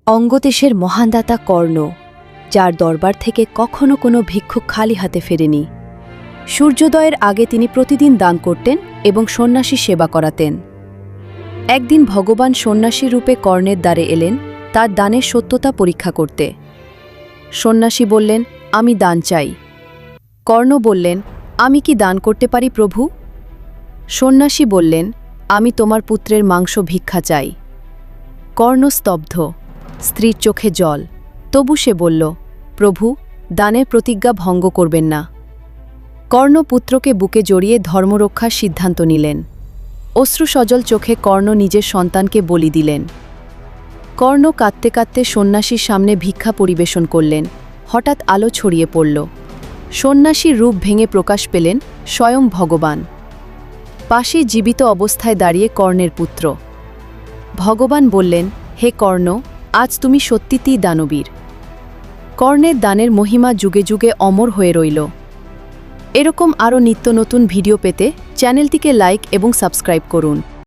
অঙ্গদেশের মহানদাতা কর্ণ, যার দরবার থেকে কখনো কোনো ভিক্ষুক খালি হাতে ফেরেনি। সূর্যোদয়ের আগে তিনি প্রতিদিন দান করতেন এবং সন্ন্যাসী সেবা করাতেন। একদিন ভগবান সন্ন্যাসী রূপে কর্ণের দ্বারে এলেন তার দানের সত্যতা পরীক্ষা করতে। সন্ন্যাসী বললেন, আমি দান চাই। কর্ণ বললেন, আমি কি দান করতে পারি প্রভু? সন্ন্যাসী বললেন, আমি তোমার পুত্রের মাংস ভিক্ষা চাই। কর্ণ স্তব্ধ, স্ত্রীর চোখে জল। তবু সে বলল, প্রভু, দানের প্রতিজ্ঞা ভঙ্গ করবেন না। কর্ণ পুত্রকে বুকে জড়িয়ে ধর্মরক্ষার সিদ্ধান্ত নিলেন। অশ্রুসজল চোখে কর্ণ নিজের সন্তানকে বলি দিলেন। কর্ণ কাঁদতে কাঁদতে সন্ন্যাসীর সামনে ভিক্ষা পরিবেশন করলেন। হঠাৎ আলো ছড়িয়ে পড়ল। সন্ন্যাসীর রূপ ভেঙে প্রকাশ পেলেন স্বয়ং ভগবান। পাশে জীবিত অবস্থায় দাঁড়িয়ে কর্ণের পুত্র। ভগবান বললেন, হে কর্ণ, আজ তুমি সত্যিই দানবীর। কর্ণের দানের মহিমা যুগে যুগে অমর হয়ে রইল। এরকম আরও নিত্য নতুন ভিডিও পেতে চ্যানেলটিকে লাইক এবং সাবস্ক্রাইব করুন।